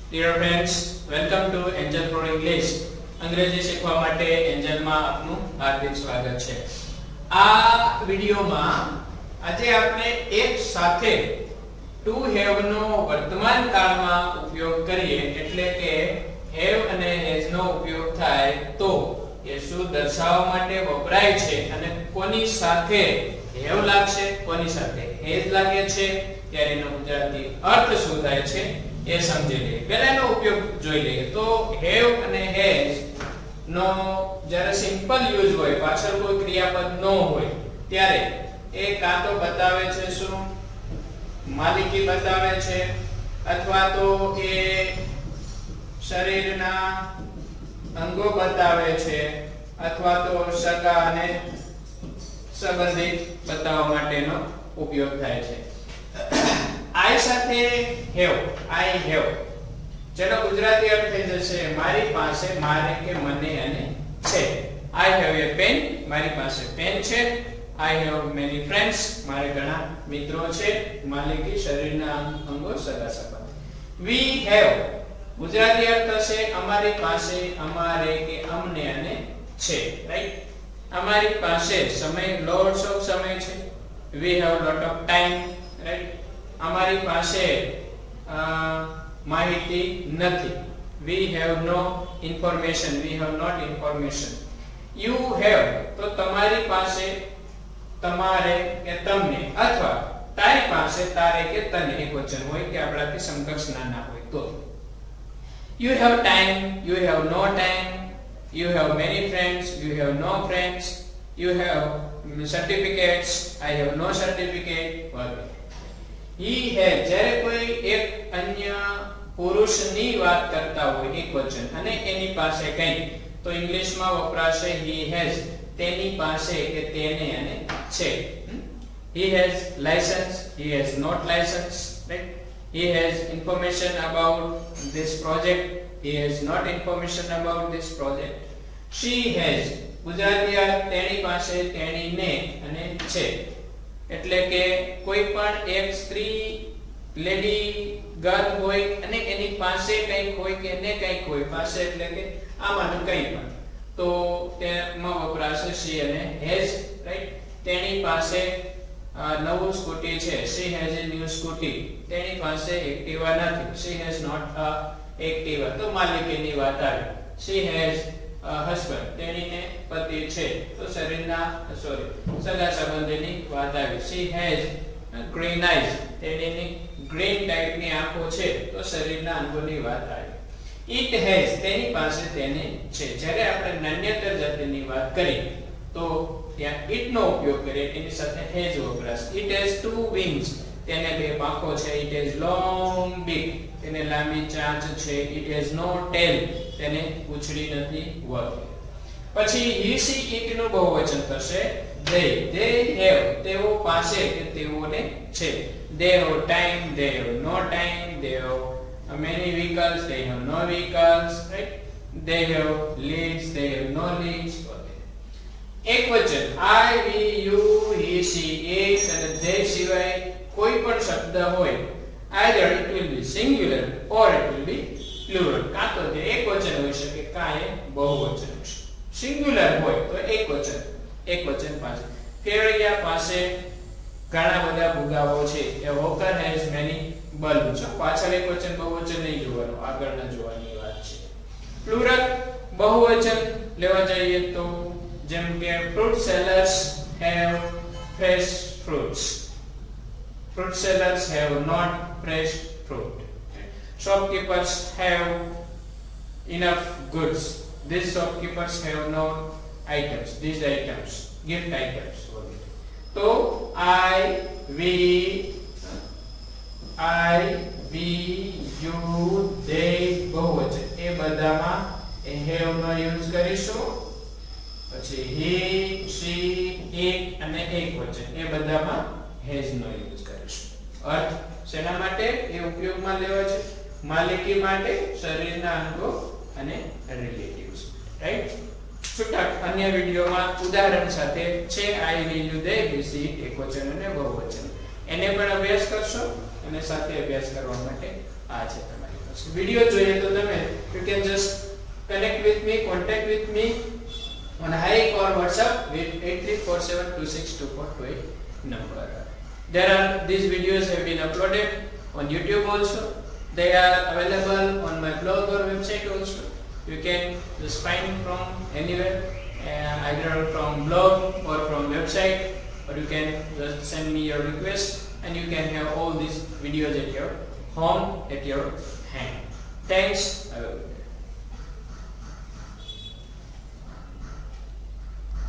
Dear friends, welcome to Angel Pro English. અંગ્રેજી શીખવા માટે એન્જલમાં આપનું હાર્દિક સ્વાગત છે. આ વિડિયોમાં આજે આપણે એક સાથે to have નો વર્તમાન કાળમાં ઉપયોગ કરીએ, એટલે કે have અને has નો ઉપયોગ થાય તો એ શું દર્શાવવા માટે વપરાય છે અને કોની સાથે have લાગશે, કોની સાથે has લાગે છે, ત્યારે એનો ગુજરાતી અર્થ શું થાય છે એ સમજી લઈએ. પહેલાનો ઉપયોગ જોઈ લઈએ તો have અને has નો જ્યારે સિમ્પલ યુઝ હોય, પાછળ કોઈ ક્રિયાપદ ન હોય, ત્યારે એ કાં તો બતાવે છે શું માલિકી બતાવે છે, અથવા તો એ શરીરના અંગો બતાવે છે, અથવા તો સગા અને સંબંધિત બતાવવા માટેનો ઉપયોગ થાય છે. I સાથે have, I have, જેનો ગુજરાતી અર્થ થઈ જશે મારી પાસે, મારે કે મને અને છે. I have a pen, મારી પાસે પેન છે. I have many friends, મારે ઘણા મિત્રો છે. માલિકી શરીરના અંગો, સગા સંબંધ. We have, ગુજરાતી અર્થ થશે અમારી પાસે, અમારે કે અમને અને છે. રાઈટ? અમારી પાસે સમય, lots of સમય છે. We have lot of time. Right? અમારી પાસે માહિતી નથી. We have no information. We have not information. You have, તો તમારી પાસે, તમારે કે તમને, અથવા તારી પાસે, તારે કે તને એક વચન હોય કે આપણાથી સમકક્ષ ના હોય તો. You have time. You have no time. You have many friends. You have no friends. You have certificates. I have no certificate. વગેરે. He has, જ્યારે કોઈ એક અન્ય પુરુષની વાત કરતા હોય એક વચન અને એની પાસે કંઈ, તો ઇંગ્લિશમાં વપરાશે he has, તેની પાસે કે તેને અને છે. He has license. He has not license. Right? He has information about this project. He has not information about this project. She has, Gujarati તેણી પાસે, તેણીને અને છે. એટલે કે કોઈ પણ એક સ્ત્રી, લેડી, ગર્લ હોય અને એની પાસે કંઈક હોય કે એને કંઈક હોય, પાસે એટલે કે આમાંનું કંઈ પણ, તો તેમાં વપરાશે she અને has. રાઈટ? તેણી પાસે નવું સ્કૂટી છે. she has a new scooty. તેની પાસે એક્ટિવા નથી. she has not a activa. તો માલિકીની વાત આવી. she has husband, તેણીને પતિ છે, તો શરીરના સગા સંબંધીની વાત આવી. she has green eyes, તેણીની ગ્રીન ટાઈપની આંખો છે, તો શરીરના અંગોની વાત આવી. it has, તેની પાસે, તેને છે. જ્યારે આપણે નાન્યતર જાતિની વાત કરી તો ત્યાં it નો ઉપયોગ કરીએ, એની સાથે has વપરાશે. it has two wings, તેને બે પાંખો છે. it has long beak, તેને લાંબી ચાંચ છે. it has no tail, તેને પૂંછડી નથી વગેરે. પછી he, she, it નું બહુવચન થશે they. they have, તેઓ પાસે કે તેઓને છે. they have time. they have no time. they have many vehicles. they have no vehicles. Right? they have leads. they have no leads. એક વચન I, we, you, he, she, it અને they સિવાય કોઈ પણ શબ્દ હોય, either it will be singular or it will be plural. કાં તો તે એક વચન હોઈ શકે, કાં એ બહુવચન હોઈ શકે. સિંગ્યુલર હોય તો એક વચન પાસે. ફેરૈયા પાસે ઘણા બધા ભૂગાઓ છે. A hawker has many balloons. પાછળ એક વચન બહુવચન નહીં જોવાનું, આગળના જોવાની વાત છે. પ્લુરલ બહુવચન લેવા જઈએ તો જેમ કે fruit sellers have fresh fruits. fruit sellers have not fresh fruit. shopkeepers have enough goods. these shopkeepers have no items. these items, gift items. તો I, we, you, they બહુવચન, એ બધામાં have નો યુઝ કરીશું. પછી he, she, it અને એક વચન, એ બધામાં has no use કરીશું. અર્થ શેના માટે એ ઉપયોગમાં લેવા છે? માલિકી માટે, શરીરના અંગો અને રિલેટિવ્સ. રાઈટ? છૂટક અન્ય વિડિયોમાં ઉદાહરણ સાથે છે I, we, you, they, we, she, એક વચન અને બહુવચન. એને પણ અભ્યાસ કરશો અને સાથે અભ્યાસ કરવા માટે આ છે તમારી પાસે. છે. વિડિયો જોઈએ તો તમે you can just connect with me, contact with me on Hike or WhatsApp with 8347262428 number. These videos have been uploaded on YouTube also. They are available on my blog or website also. You can just find from anywhere, either from blog or from website, or you can just send me your request and you can have all these videos at your home, at your hand. Thanks.